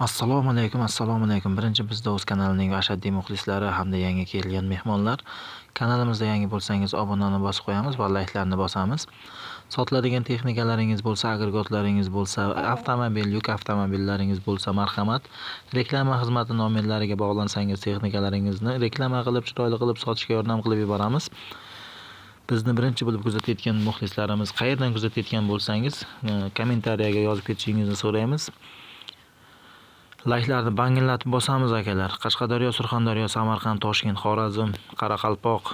Assalomu alaykum. Birinchi bizda o'z kanalining ashaddiy muxlislari hamda yangi kelgan mehmonlar. Kanalimizda yangi bo'lsangiz obunani bosib qo'yamiz va layklarni bosamiz. Sotiladigan texnikalaringiz bo'lsa, agregatlaringiz bo'lsa, avtomobil, yuk avtomobillaringiz bo'lsa, marhamat, reklama xizmati nomerlariga bog'lansangiz texnikalaringizni reklama qilib, chiroyli qilib sotishga yordam qilib yuboramiz. Bizni birinchi bo'lib kuzatayotgan muxlislarimiz qayerdan kuzatayotgan bo'lsangiz, kommentariyaga yozib ketishingizni so'raymiz. Layklarni bangillatib bosamiz akalar. Qashqadaryo, Surxondaryo, Samarqand, Toshkent, Xorazm, Qoraqalpoq,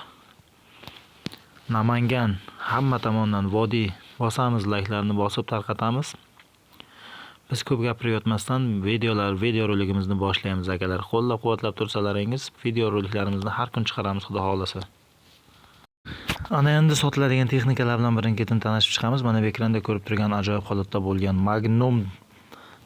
Namangan hamma tomondan vodiy bosamiz, layklarni bosib tarqatamiz. Biz ko'p gapirayotmasdan video roligimizni boshlaymiz akalar. Qo'llab-quvvatlab tursalaringiz, video roliklarimizni har kun chiqaramiz xudo xolasa. Ana endi sotiladigan texnikalar bilan birin-ketin tanishib chiqamiz. Mana bu ekranda ko'rib turgan ajoyib holatda bo'lgan Magnum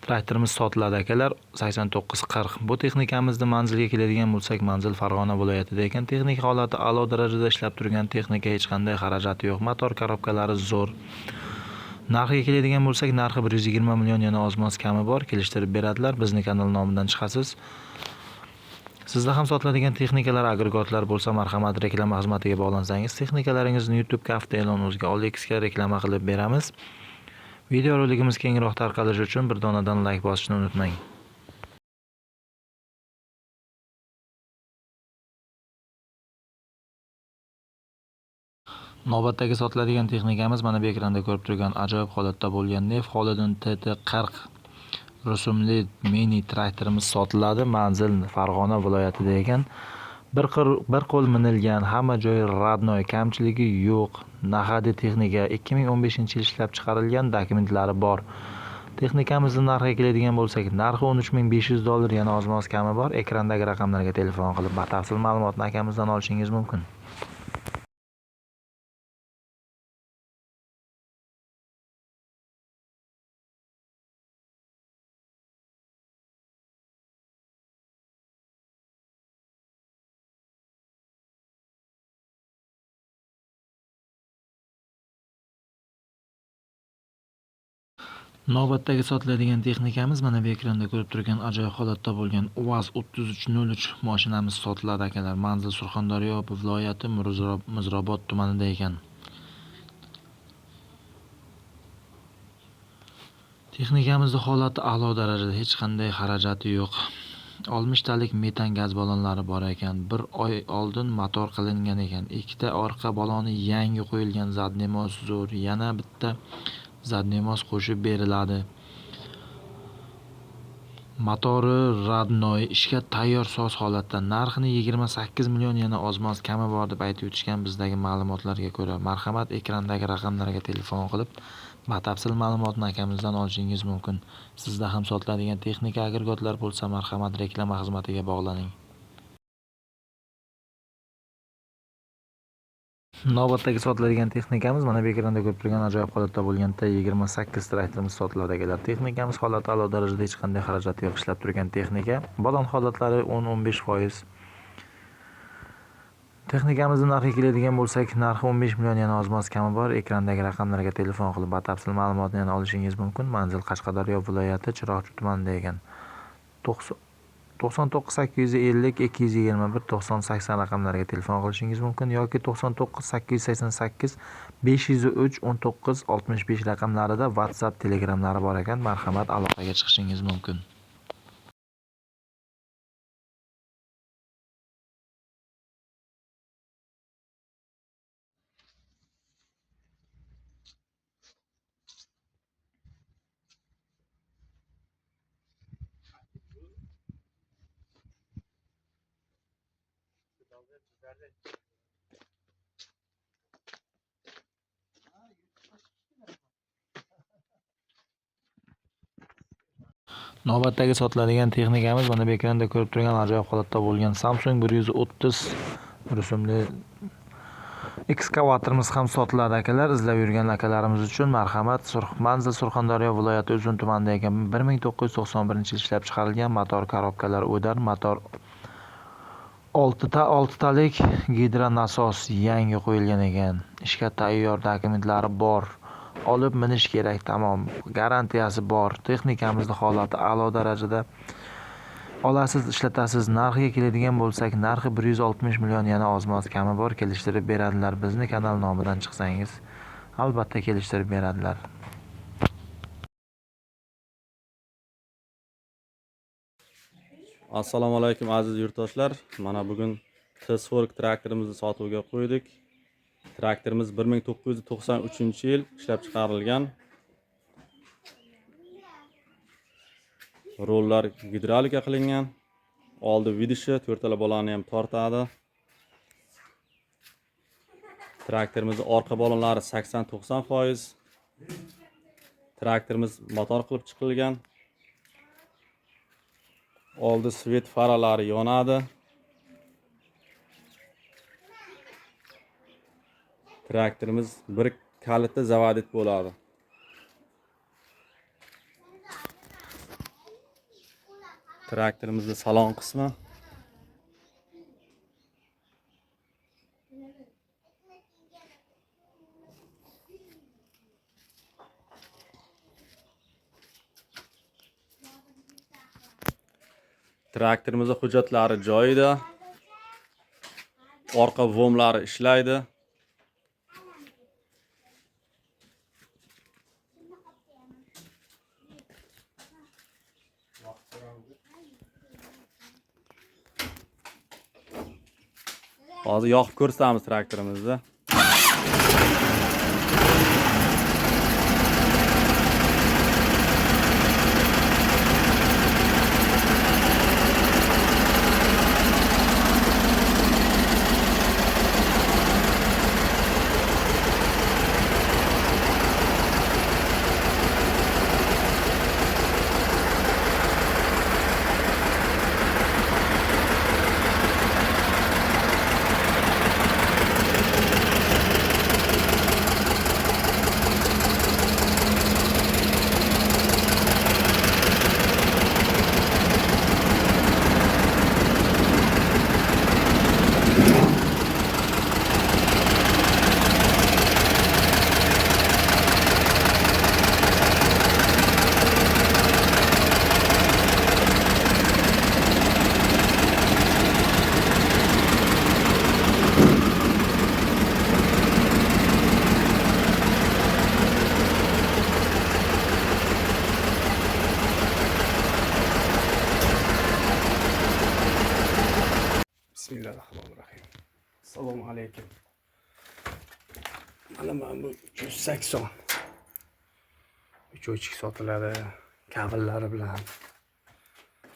traktorimiz sotiladi akalar. 8940. Bu texnikamizni manzilga keladigan bo'lsak, manzil Farg'ona viloyatida ekan. Texnik holati a'lo darajada ishlab turgan texnika, hech qanday xarajati yo'q. Motor korobkalari zo'r. Narxiga keladigan bo'lsak, narxi 120 million, yana oz-moz kami bor, kelishtirib beradilar. Bizni kanal nomidan chiqasiz. Sizda ham sotiladigan texnikalar, agregatlar bo'lsa, marhamat, reklama xizmatiga bog'lansangiz, texnikalaringizni YouTube'ga, avtoelon o'ziga, OLXga reklama qilib beramiz. Video roligimiz kengroq tarqalishi uchun bir donadan layk bosishni unutmang. Navbatdagi sotiladigan texnikamiz mana bu ekranda ko'rib turgan ajoyib holatda bo'lgan Nef Holidin TT40 rusumli mini traktorimiz sotiladi. Manzil Farg'ona viloyatida ekan. Bir qo'l minilgan, hamma joyi radnoy, kamchiligi yo'q. Nahadi texnika 2015-yil ishlab chiqarilgan, dokumentlari bor. Texnikamizning narxiga keladigan bo'lsak, narxi $13,500, yana oz-moz kami bor. Ekrandagi raqamlarga telefon qilib batafsil ma'lumotni akamizdan olishingiz mumkin. Navbatdagi sotiladigan texnikamiz mana bu ekranda ko'rib turgan ajoyib holatda bo'lgan UAZ 3303 mashinamiz sotiladi akalar. Manzil Surxondaryo viloyati Muzrabot tumanida ekan. Texnikamizning holati a'lo darajada, hech qanday xarajati yo'q. 60 talik metan gaz balonlari bor ekan. 1 oy oldin motor qilingan ekan. 2 ta orqa baloni yangi qo'yilgan, zadnemos zo'r, yana bitta zadnemos qo'shib beriladi. Motori radnoy, ishga tayyor soz holatda. Narxini 28 million, yana oz-moz kami bor deb aytib o'tishgan bizdagi ma'lumotlarga ko'ra. Marhamat, ekrandagi raqamlarga telefon qilib batafsil ma'lumotni akamizdan olishingiz mumkin. Sizda ham sotiladigan texnika, agregatlar bo'lsa, marhamat, reklama xizmatiga bog'laning. Navbatdagi sotiladigan texnikamiz mana bu ekranda ko'rib turgan ajoyib holatda bo'lgan T28 traktorimiz sotiladi akalar. Texnikamiz holati a'lo darajada, hech qanday xarajati yo'q ishlab turgan texnika. Balon holatlari 10-15%. Texnikamizning narxiga keladigan bo'lsak, narxi 15 million, yana oz-moz kami bor. Ekrandagi raqamlarga telefon qilib batafsil ma'lumotni yana olishingiz mumkin. Manzil Qashqadaryo viloyati Chiroqchi tumanida ekan. 99 850 221 90 80 raqamlariga telefon qilishingiz mumkin yoki 99 888 503 19 65 raqamlarida WhatsApp, Telegramlari bor ekan. Marhamat, aloqaga chiqishingiz mumkin. Navbatdagi sotiladigan texnikamiz mana bu ekranda ko'rib turgan ajoyib holatda bo'lgan Samsung 130 rusumli ekskavatorimiz ham sotiladi akalar. Izlab yurgan akalarimiz uchun marhamat. Manzil Surxondaryo viloyati Uzun tumanida ekan. 1991-yil ishlab chiqarilgan, motor korobkalar o'dar, motor 6 talik gidronasos yangi qo'yilgan ekan. Ishga tayyor, dokumentlari bor. olib minish kerak. Tamom. Garantiyasi bor. Texnikamizni holati a'lo darajada. Olasiz, ishlatasiz. Narxiga keladigan bo'lsak, narxi 160 million, yana oz-moz kami bor, kelishtirib beradilar. Bizni kanal nomidan chiqsangiz, albatta kelishtirib beradilar. Assalomu alaykum aziz yurtdoshlar. Mana bugun T40 traktorimizni sotuvga qo'ydik. Traktorimiz 1993-yil ishlab chiqarilgan. Rollar gidravlika qilingan. Oldi vidishi, to'rtala bolani ham tortadi. Traktorimizning orqa balonlari 80-90%. Traktorimiz motor qilib chiqilgan. Oldi svet faralari yonadi. Traktorimiz bir kalitda zavodit bo'ladi. Traktorimizning salon qismi. Traktorimizning hujjatlari joyida. Orqa vomlari ishlaydi. Hozir yoqib ko'rsatamiz traktorimizni. Bismillahirrahmanirrahim. Assalomu alaykum. Mana bu 380. 3.5 sotiladi. Kabellari bilan.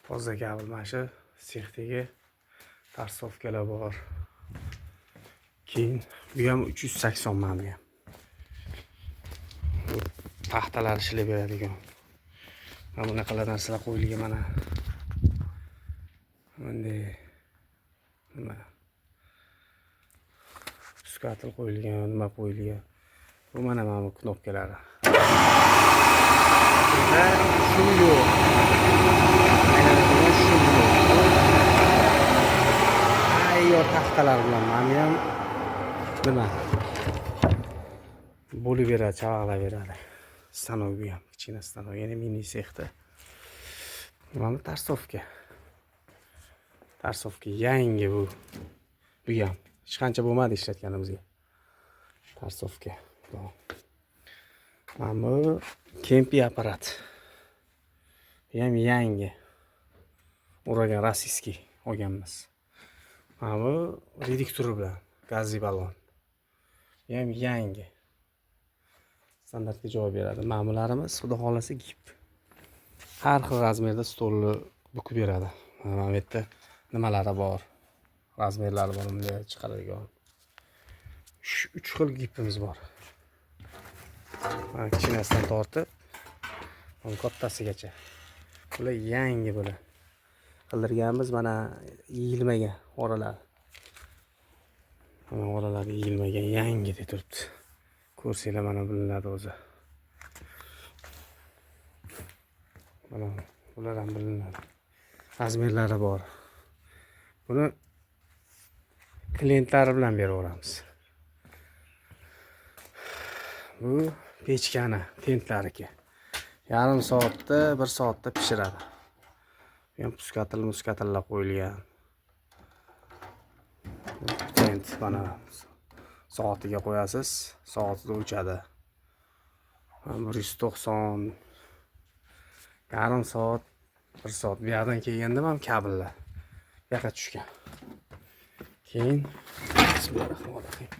Toza kabel mana shu sexdagi tarsofkalar bor. Keyin bu ham 380 mana bu ham. Bu taxtalar ishlab beradigan. Mana bunaqalar narsalar qo'yilgan mana. Bunday nima skatel qo'yilgan, nima qo'yilgan. Bu mana bu knopkalari. Shu yo'q. Ayyor taxtalar bilan mana ham nima bo'lib beradi, chavag'lab beradi. Stanok bu ham, kichkina stanok, yana mini sexda. Mana tarsofka. Tarsofka yangi bu. Bu ham hech qancha bo'lmadi ishlatganimizga. Tarsofka. Mana bu kempi apparat. Bu ham yangi. Uragan rossiyskiy olganmiz. Mana bu reduktori bilan gazli balon. Bu ham yangi. Standartga javob beradi. Mana bularimiz xudo xolasa gip. Har xil razmerda stolni bukib beradi. Mana bu yerda nimalari bor, razmerlari bor, bunday chiqaradigan 3 xil gipimiz bor. Mana kichkinasidan tortib, mana kattasigacha. Bular yangi bular. Qildirganmiz mana yeyilmagan oralar. Mana oralari yeyilmagan, yangi deb turibdi. Ko'rsanglar mana bilinadi o'zi. Mana bular ham bilinadi. Razmerlari bor. Buni klientlari bilan beraveramiz. Bu pechkani tentlariki. Yarim soatda, 1 soatda pishiradi. Bu ham muskatillar qo'yilgan. Tent mana soatiga qo'yasiz, soatida o'chadi. 190, yarim soat, 1 soat. Bu yerdan kelganda ham kabellar bu yoqqa tushgan. Keyin bismillahirrohmanirrohim.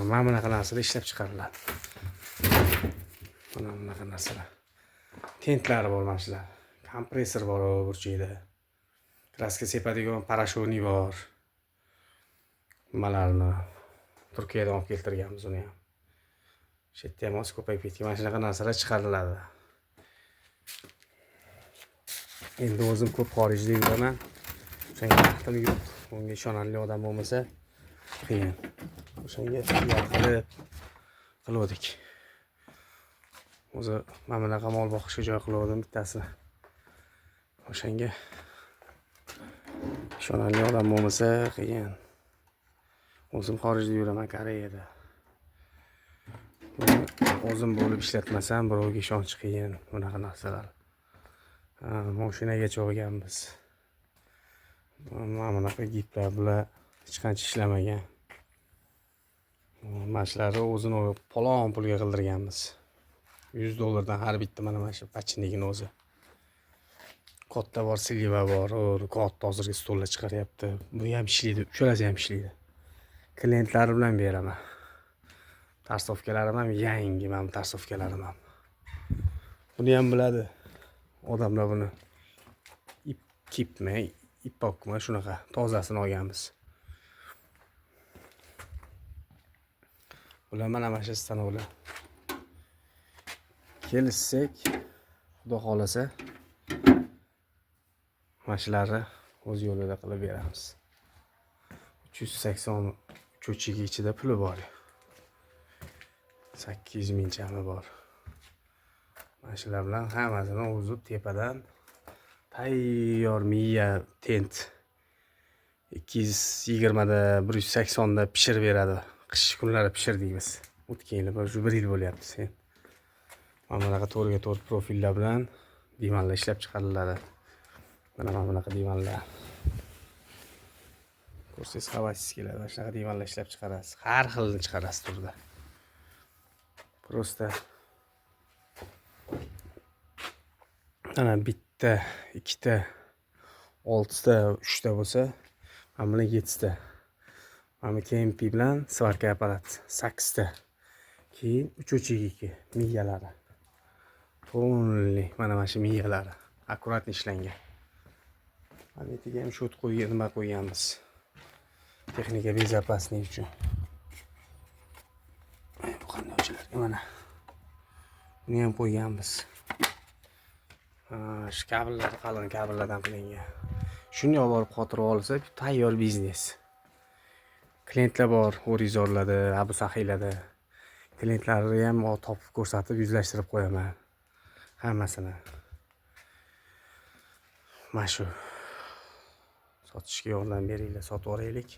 Mana bunaqa narsalar ishlab chiqariladi. Mana bunaqa narsalar. Tentlari bor mana shular. Kompressor bor burchakda. Kraska sepadigan parashutni bor. Nimalarni Turkiyadan olib keltirganmiz uni ham. Shu yerda ham oz ko'payib ketgan. Mana shunaqa narsalar chiqariladi. Endi o'zim ko'p xorijda yuraman. O'shanga vaqtim yo'q. Unga ishonarli odam bo'lmasa qiyin. O'shanga qildik. O'zi mana bunaqa mol boqishga joy qildim bittasini. O'shanga ishonarli odam bo'lmasa qiyin. O'zim xorijda yuraman, Koreyada. O'zim bo'lib ishlatmasam birovga ishonch qiyin bunaqa narsalar. Mashinaga cho'g'ganmiz. Mana bunaqa giplar bular hech qancha ishlamagan. Mashlari o'zini palon pulga qildirganmiz. $100 dan har bitta mana shu pachinligini o'zi. Katta bor, silva bor, katta hozirgi stollar chiqaryapti. Bu ham ishlaydi, uchalasi ham ishlaydi. Klientlar bilan beraman. Tarsofkalarim ham yangi, men tarsofkalarim ham. Buni ham biladi. Odamlar buni kipmay, ipokma shunaqa tozasini olganmiz. Bular mana shu stanovlar. Kelishsak, xudo xolasa, mashlarni o'z yo'lida qilib beramiz. 380 cho'chigi ichida puli bor. 800 ming chami bor. Mashlar bilan hammasini o'zib tepadan tayyor miya tent 220 da 180 da pishirib beradi. Qish kunlari pishirdik biz. O'tgan yil shu 1 yil bo'lyapti sen. Mana bunaqa 4x4 profillar bilan divanlar ishlab chiqariladi. Mana bunaqa divanlar. Ko'rsangiz xavasiz keladi. Mana shunaqa divanlar ishlab chiqarasiz. Har xilni chiqarasiz turda. Prosta ana bitta, ikkita, 6 ta, 3 ta bo'lsa, mana buni 7 ta. Mana KMP bilan svarka apparat 8 ta. Keyin 3 miyalari. To'g'ri, mana shu miyalari akkuratni ishlangan. Mana yerga ham shot qo'ygan, nima qo'yganmiz. Texnika bezopaslik uchun. Bu qanday ochiladi mana. Buni ham qo'yganmiz. Shu kabellar qalin kabellardan qilingan. Shuni olib borib qotirib olsa, tayyor biznes. Klientlar bor, o'rizorlarda, abu sahiylarda. Klientlarni ham topib ko'rsatib, yuzlashtirib qo'yaman. Hammasini. Mana shu sotishga yordam beringlar, sotib olaylik.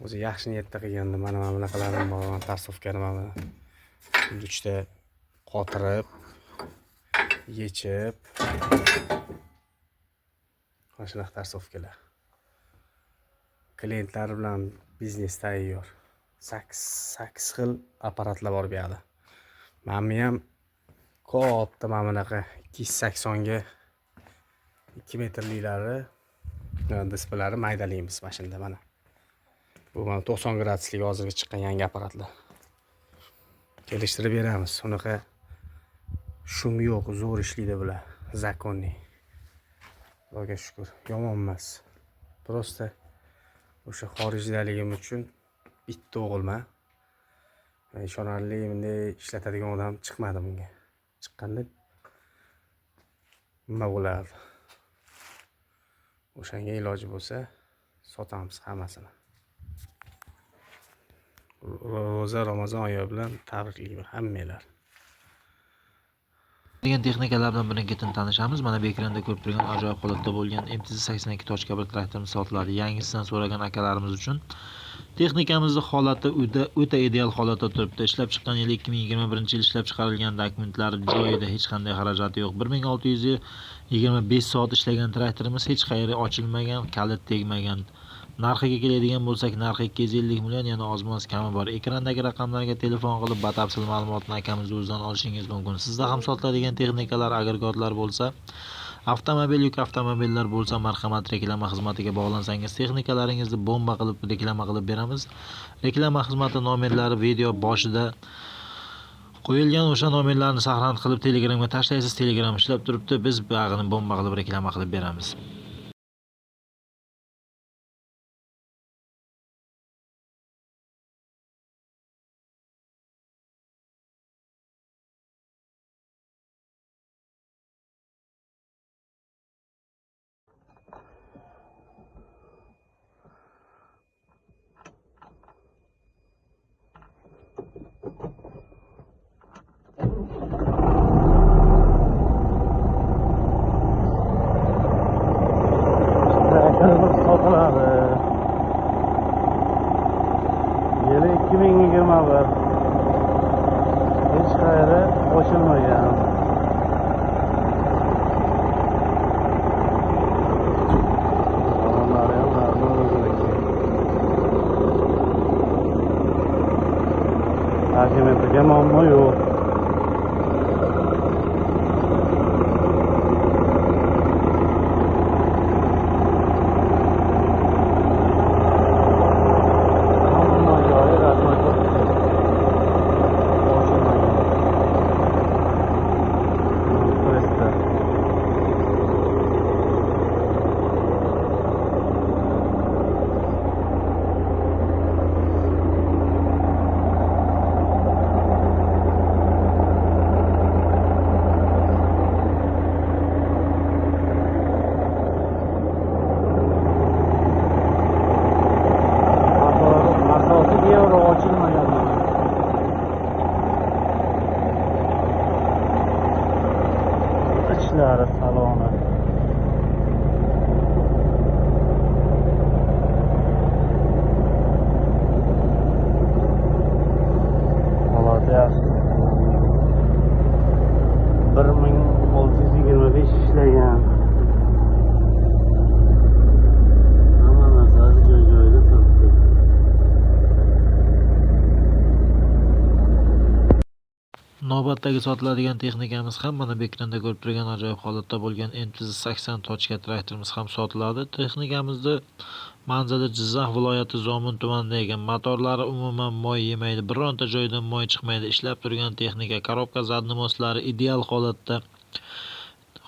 O'zi yaxshi niyatda qilganda mana bunaqalarim bor, tarsofkani mana uchta qotirib, yechib, mana shunaqa tarsofkalar. Klientlar bilan biznes tayyor. 8 xil apparatlar bor bu yerda. Mana ham katta mana bunaqa 280 ga 2 metrliklari displeylar maydalaymiz mana shunda mana. Bu mana 90 graduslik hozirga chiqqan yangi apparatlar. Kelishtirib beramiz. Unaqa shum yo'q, zo'r ishlaydi bular. Zakonniy. Xudoga shukr, yomon emas. Prosta o'sha xorijdaligim uchun bitta o'g'ilman. Ishonarli bunday ishlatadigan odam chiqmadi bunga. Chiqqanda nima bo'lardi? O'shanga iloji bo'lsa sotamiz hammasini. Ro'za Ramazon oyi bilan tabriklayman hammanglar. degan texnikalar bilan birin-ketin tanishamiz. Mana bu ekranda ko'rib turgan ajoyib holatda bo'lgan MTZ 82.1 traktorni sotiladi. Yangisidan so'ragan akalarimiz uchun Texnikamizni holati o'ta ideal holatda turibdi. Ishlab chiqqan yili 2021-yil ishlab chiqarilgan, dokumentlari joyida, hech qanday xarajati yo'q. 1625 soat ishlagan traktorimiz hech qayeri ochilmagan, kalit tegmagan. Narxiga keladigan bo'lsak, narxi 250 million, yana ozmoz kami bor. Ekrandagi raqamlarga telefon qilib batafsil ma'lumotni akamizni o'zidan olishingiz mumkin. Sizda ham sotiladigan texnikalar, agregatlar bo'lsa, avtomobil, yuk avtomobillar bo'lsa, marhamat reklama xizmatiga bog'lansangiz, texnikalaringizni bomba qilib reklama qilib beramiz. Reklama xizmati nomerlari video boshida qo'yilgan, o'sha nomerlarni saqlanib qilib Telegramga tashlaysiz. Telegram ishlab turibdi. Biz bag'ini bomba qilib reklama qilib beramiz. Sotiladi. Yili 2021. Hech qayeri ochilmagan. Argumentiga muammo yo'q. İçləri salonu. Holatı yaxşı. 1625 işləyən. Hamma narsasi joy-joyida turibdi. Navbatdagi sotiladigan texnikamiz ham mana bu ekranda ko'rib turgan ajoyib holatda bo'lgan MT80 tochka traktorimiz ham sotiladi. Texnikamizni manzili Jizzax viloyati Zomin tumanida ekan. Motorlari umuman moy yemaydi, bironta joydan moy chiqmaydi. Ishlab turgan texnika, korobka zadni moslari ideal holatda.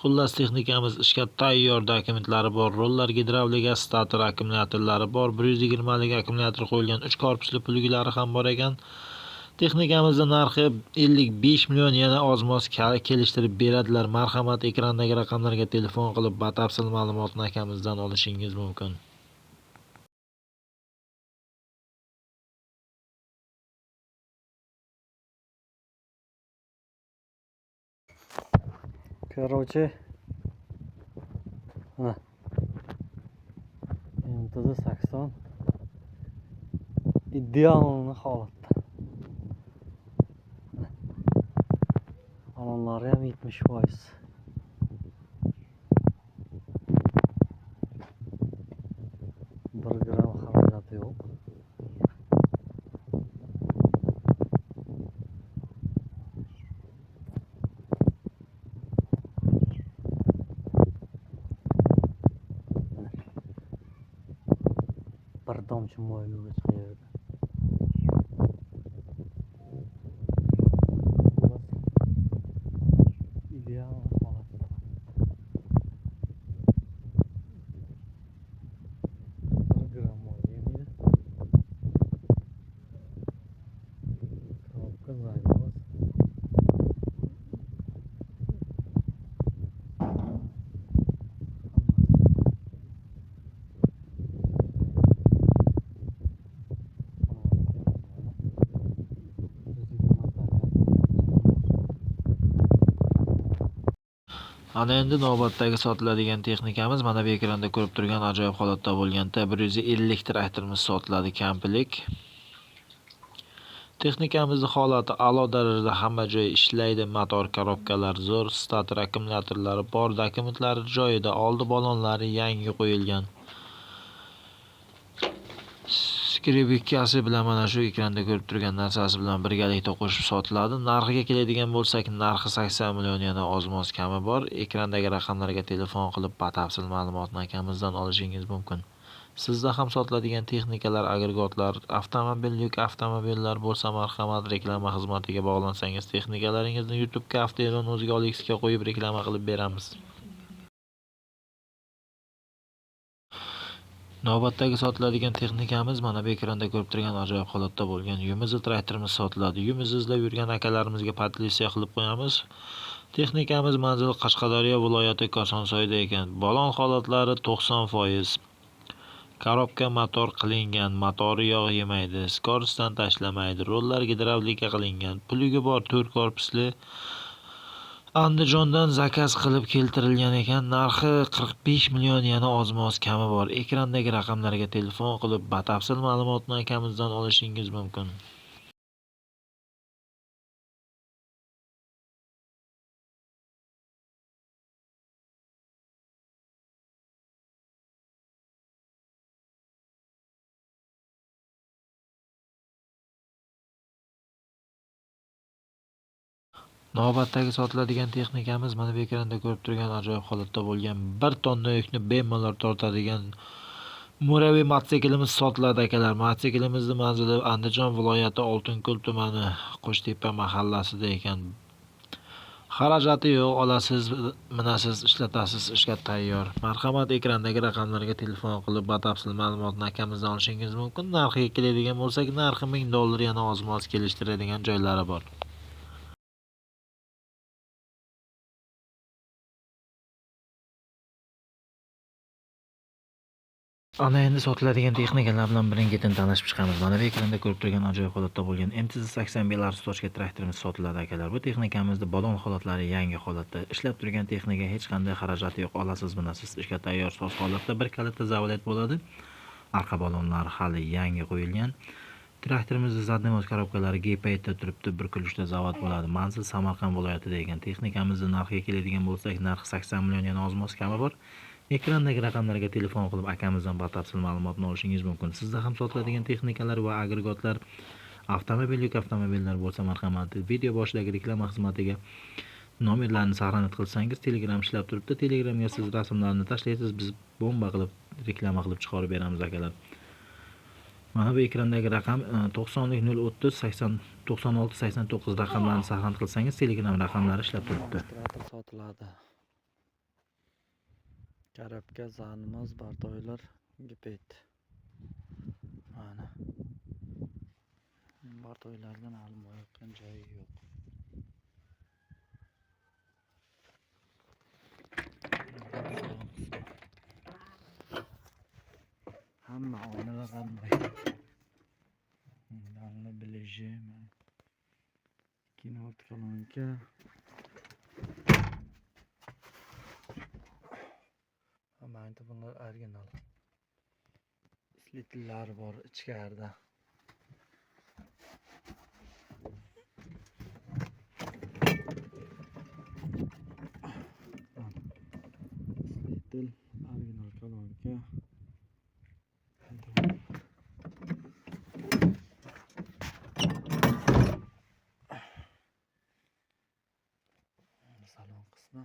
Xullas, texnikamiz ishga tayyor, dokumentlari bor. Rollar gidravlika, stator akkumulyatorlari bor. 120 lik akkumulyator qo'yilgan, 3 korpusli pulglari ham bor ekan. Texnikamizning narxi 55 million, yana ozmoz kelishtirib beradilar. Marhamat ekrandagi raqamlarga telefon qilib batafsil ma'lumotni akamizdan olishingiz mumkin. Короче, MT80 ideal holatda. Balonlari ham 70%. Bir gram xarajati yo'q. Bir tomchi moy yo'q hech qayerda. Ideal holatda. Bir gram moy yemaydi. Korobka zaydimiz. Ana endi navbatdagi sotiladigan texnikamiz mana bu ekranda ko'rib turgan ajoyib holatda bo'lgan T150 traktorimiz sotiladi kamplik. Texnikamizning holati a'lo darajada, hamma joyi ishlaydi, motor, korobkalar zo'r, stator akkumulyatorlari bor, dokumentlari joyida, oldi balonlari yangi qo'yilgan. Skripkasi bilan mana shu ekranda ko'rib turgan narsasi bilan birgalikda qo'shib sotiladi. Narxiga keladigan bo'lsak, narxi 80 million, yana oz-moz kami bor. Ekrandagi raqamlarga telefon qilib batafsil ma'lumotni akamizdan olishingiz mumkin. Sizda ham sotiladigan texnikalar, agregatlar, avtomobil, yuk avtomobillar bo'lsa, marhamat reklama xizmatiga bog'lansangiz, texnikalaringizni YouTube'ga Avtoelon o'ziga OLX'ga qo'yib reklama qilib beramiz. Navbatdagi sotiladigan texnikamiz mana bu ekranda ko'rib turgan ajoyib holatda bo'lgan Yumz traktorimiz sotiladi. Yumz izlab yurgan akalarimizga podlisiya qilib qo'yamiz. Texnikamiz manzil Qashqadaryo viloyati Kosonsoyda ekan. Balon holatlari 90%. Korobka motor qilingan, motori yog' yemaydi, skorsdan tashlamaydi, rollar gidravlika qilingan, plyugi bor, 4 korpusli. Andijondan zakaz qilib keltirilgan ekan. Narxi 45 million, yana oz-moz kami bor. Ekrandagi raqamlarga telefon qilib batafsil ma'lumotni akamizdan olishingiz mumkin. Navbatdagi sotiladigan texnikamiz mana bu ekranda ko'rib turgan ajoyib holatda bo'lgan 1 tonna yukni bemalol tortadigan Mo'raviy mototsiklimiz sotiladi akalar. Mototsiklimizni manzili Andijon viloyati Oltinko'l tumani Qo'shtepa mahallasida ekan. Xarajati yo'q, olasiz, minasiz, ishlatasiz, ishga tayyor. Marhamat ekrandagi raqamlarga telefon qilib batafsil ma'lumotni akamizdan olishingiz mumkin. Narxiga keladigan bo'lsak, narxi $1000, yana oz-moz kelishtiradigan joylari bor. Ana endi sotiladigan texnikalar bilan birin-ketin tanishib chiqamiz. Mana bu ekranda ko'rib turgan ajoyib holatda bo'lgan MTZ-80 Belarus tochka traktorimiz sotiladi akalar. Bu texnikamizda balon holatlari yangi holatda. Ishlab turgan texnika, hech qanday xarajati yo'q. Olasiz, minasiz, ishga tayyor, soz holatda. Bir kalitda zavolat bo'ladi. Arqa balonlari hali yangi qo'yilgan. Traktorimizda zadniy moz korobkalari G-paytda turibdi, bir kulishda zavod bo'ladi. Manzil Samarqand viloyatida ekan. Texnikamizning narxiga keladigan bo'lsak, narxi 80 million, yana oz-moz kami bor. Ekrandagi raqamlarga telefon qilib akamizdan batafsil ma'lumotni olishingiz mumkin. Sizda ham sotiladigan texnikalar va agregatlar, avtomobil, yuk avtomobillar bo'lsa, marhamat video boshidagi reklama xizmatiga nomerlarni saqlanib qilsangiz, Telegram ishlab turibdi. Telegramga siz rasmlarni tashlaysiz, biz bomba qilib reklama qilib chiqarib beramiz akalar. Mana bu ekrandagi raqam 90 030 80 96 89 raqamlarni saqlanib qilsangiz, Telegram raqamlari ishlab turibdi. Traktor sotiladi. Korobka, zanimoz, bardoylar, gipet. Mana. Bardoylardan hali bo'yayotgan joyi yo'q. Hamma oynada qanday. Dalni bilishi. Kinot kolonka. Mana bunlar original. Slitlar bor ichkarida. Slitil, original kolonka. Salon qismi.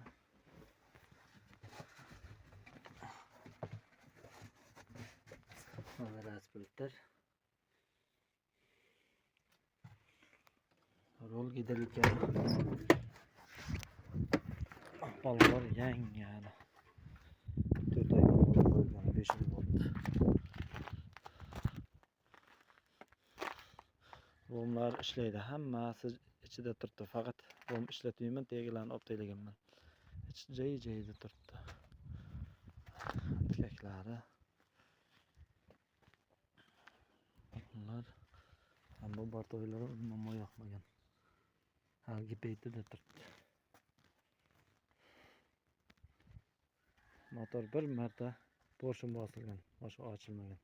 Mana rasputer. Rol gidrilgan. Balonlar yangi hali. 4 oy bo'lgan, 5 yil bo'ldi. Romlar ishlaydi, hammasi ichida turibdi. Faqat rom ishlatmayman, tegilarni olib tashlaganman. Joyi-joyida turibdi. Tikaklari. Bunlar ham bu bardoylari umuman yoqmagan. Haligi paytida turibdi. Motor bir marta porshim bosilgan, boshqa ochilmagan.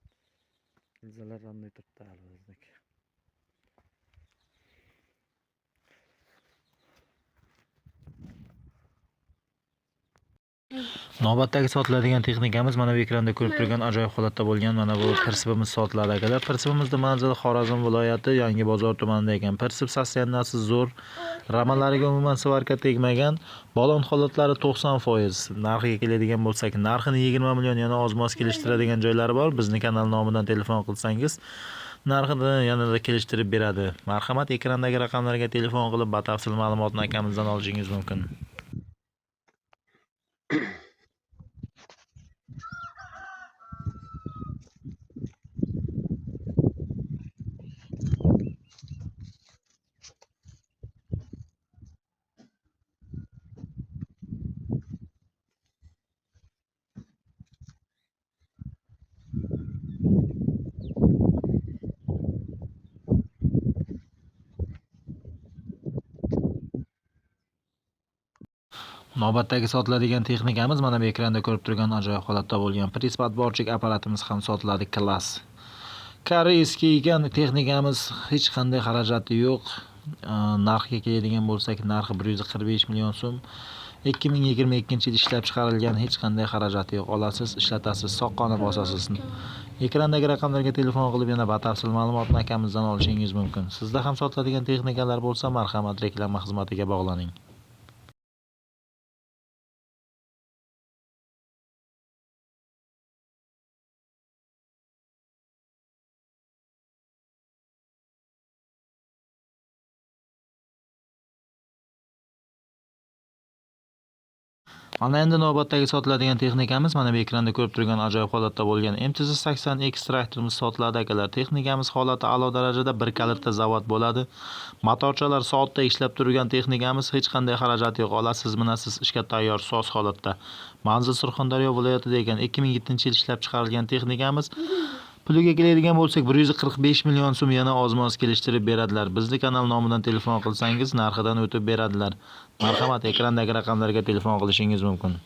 Gilzalar randay turibdi hali bizniki. Navbatdagi sotiladigan texnikamiz mana bu ekranda ko'rib turgan ajoyib holatda bo'lgan mana bu pirsipimiz sotiladi akalar. Pirsipimizning manzili Xorazm viloyati Yangi bozor tumanida ekan. Pirsip sosteniyasi zo'r, ramalariga umuman svarka tegmagan, balon holatlari 90%. Narxiga keladigan bo'lsak, narxini 20 million yana oz-moz kelishtiradigan joylari bor. Bizning kanal nomidan telefon qilsangiz narxini yanada kelishtirib beradi. Marhamat, ekrandagi raqamlarga telefon qilib batafsil ma'lumotni akamizdan olishingiz mumkin. Navbatdagi sotiladigan texnikamiz mana bu ekranda ko'rib turgan ajoyib holatda bo'lgan prispadborchik apparatimiz ham sotiladi, klass. Koreyskiy ekan texnikamiz, hech qanday xarajati yo'q. Narxiga keladigan bo'lsak, narxi 145 million so'm. 2022-yil ishlab chiqarilgan, hech qanday xarajati yo'q. Olasiz, ishlatasiz, soqqani bosasiz. Ekrandagi raqamlarga telefon qilib yana batafsil ma'lumotni akamizdan olishingiz mumkin. Sizda ham sotiladigan texnikalar bo'lsa, marhamat, reklama xizmatiga bog'laning. Mana endi navbatdagi sotiladigan texnikamiz mana bu ekranda ko'rib turgan ajoyib holatda bo'lgan MTZ80X traktorimiz sotiladi akalar. Texnikamiz holati a'lo darajada, bir kalitda zavod bo'ladi. Motorchalar soatda ishlab turgan texnikamiz, hech qanday xarajat yo'q. Olasiz, minasiz, ishga tayyor, soz holatda. Manzil Surxondaryo viloyatida ekan. 2007-yil ishlab chiqarilgan texnikamiz. Puliga keladigan bo'lsak, 145 million so'm yana oz-moz kelishtirib beradilar. Bizning kanal nomidan telefon qilsangiz, narxidan o'tib beradilar. Marhamat, ekrandagi raqamlarga telefon qilishingiz mumkin.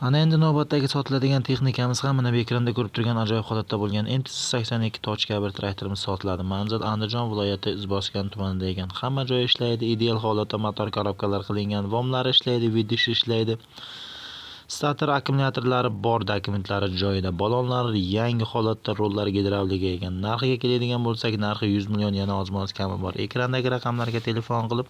Ana endi navbatdagi sotiladigan texnikamiz ham mana bu ekranda ko'rib turgan ajoyib holatda bo'lgan MTZ82 tochka bir traktorimiz sotiladi. Manzil Andijon viloyati Izboskan tumanida ekan. Hamma joy ishlaydi, ideal holatda motor korobkalar qilingan, vomlar ishlaydi, vidish ishlaydi. Starter akkumulyatorlari bor, dokumentlari joyida. Balonlar yangi holatda, rollar gidravlika ekan. Narxiga keladigan bo'lsak, narxi 100 million yana oz-moz kami bor. Ekrandagi raqamlarga telefon qilib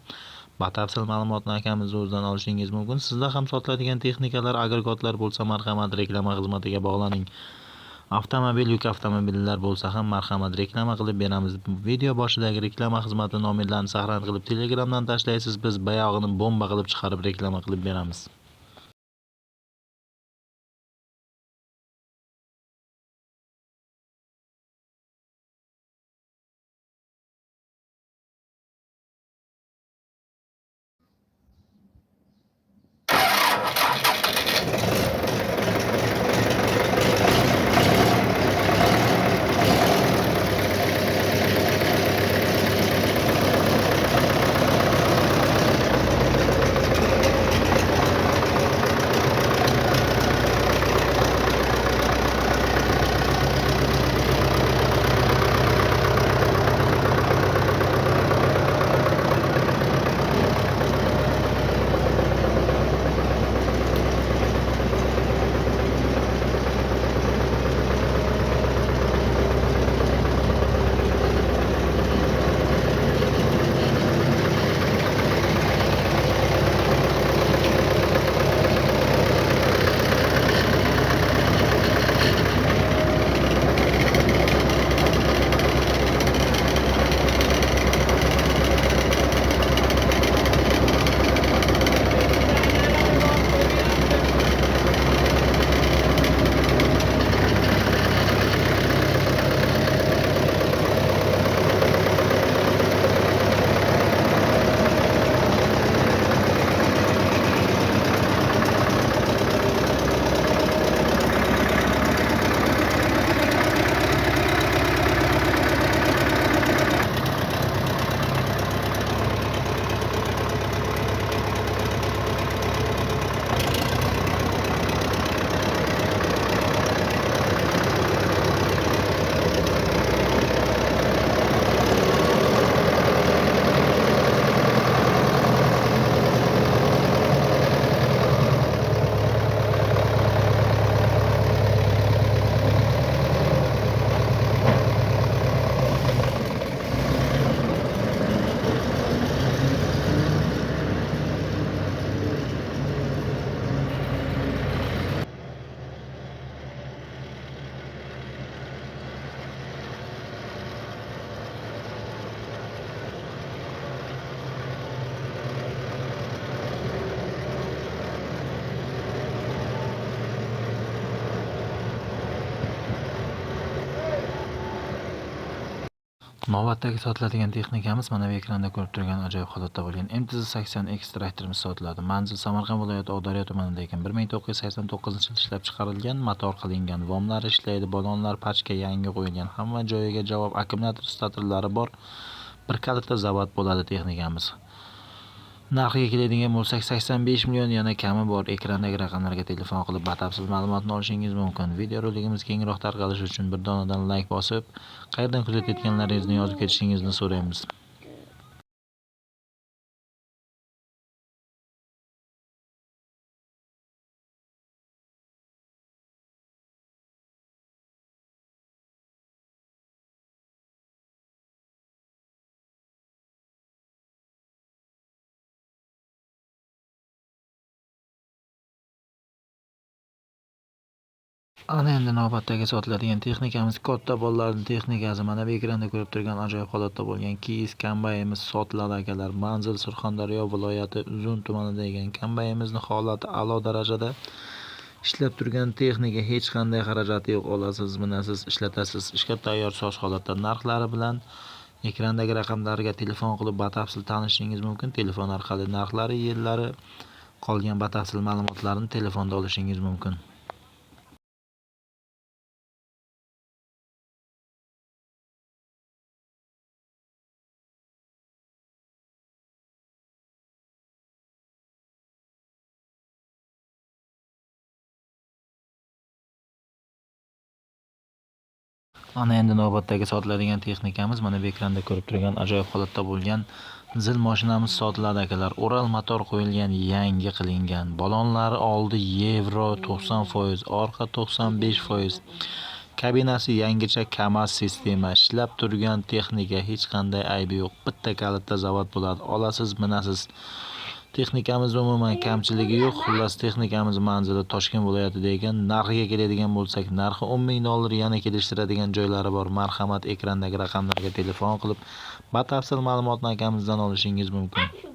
batafsil ma'lumotni akamiz o'zidan olishingiz mumkin. Sizda ham sotiladigan texnikalar, agregatlar bo'lsa, marhamat, reklama xizmatiga bog'laning. Avtomobil, yuk avtomobillar bo'lsa ham marhamat, reklama qilib beramiz. Video boshidagi reklama xizmati nomerlarini saqlanib qilib Telegramdan tashlaysiz, biz bayog'ini bomba qilib chiqarib reklama qilib beramiz. Navbatdagi sotiladigan texnikamiz mana bu ekranda ko'rib turgan ajoyib holatda bo'lgan MTZ-80X traktorimiz sotiladi. Manzil Samarqand viloyati Oqdaryo tumanida ekan. 1989-yil ishlab chiqarilgan, motor qilingan, vomlar ishlaydi, balonlar pachka yangi qo'yilgan, hamma joyiga javob, akkumulyator statorlari bor. Bir kalitda zavod bo'ladi texnikamiz. Narxiga keladigan bo'lsak 85 million, yana kami bor. Ekrandagi raqamlarga telefon qilib batafsil ma'lumotni olishingiz mumkin. Videoroligimiz kengroq tarqalishi uchun bir donadan like bosib, qayerdan kuzatayotganlaringizni yozib ketishingizni so'raymiz. Ana endi navbatdagi sotiladigan texnikamiz katta bolalarning texnikasi. Mana bu ekranda ko'rib turgan ajoyib holatda bo'lgan Kiyis kombaynimiz sotiladi akalar. Manzil Surxondaryo viloyati Uzun tumanida ekan. Kombaynimizning holati a'lo darajada ishlab turgan texnika, hech qanday xarajati yo'q. Olasiz, minasiz, ishlatasiz. Ishga tayyor soz holatda. Narxlari bilan ekrandagi raqamlarga telefon qilib batafsil tanishishingiz mumkin. Telefon orqali narxlari, yillari, qolgan batafsil ma'lumotlarni telefonda olishingiz mumkin. Ana endi navbatdagi sotiladigan texnikamiz mana bu ekranda ko'rib turgan ajoyib holatda bo'lgan zil mashinamiz sotiladi akalar. Oral motor qo'yilgan, yangi qilingan. Balonlari oldi yevro 90%, orqa 95%. Kabinasi yangicha KAMAZ sistema, ishlab turgan texnika, hech qanday aybi yo'q. Bitta kalitda zavod bo'ladi. Olasiz, minasiz. Texnikamiz umuman kamchiligi yo'q. Xullas texnikamiz manzili Toshkent viloyatida ekan. Narxiga keladigan bo'lsak, narxi 10 ming dollar, yana kelishtiradigan joylari bor. Marhamat, ekrandagi raqamlarga telefon qilib batafsil ma'lumotni akamizdan olishingiz mumkin.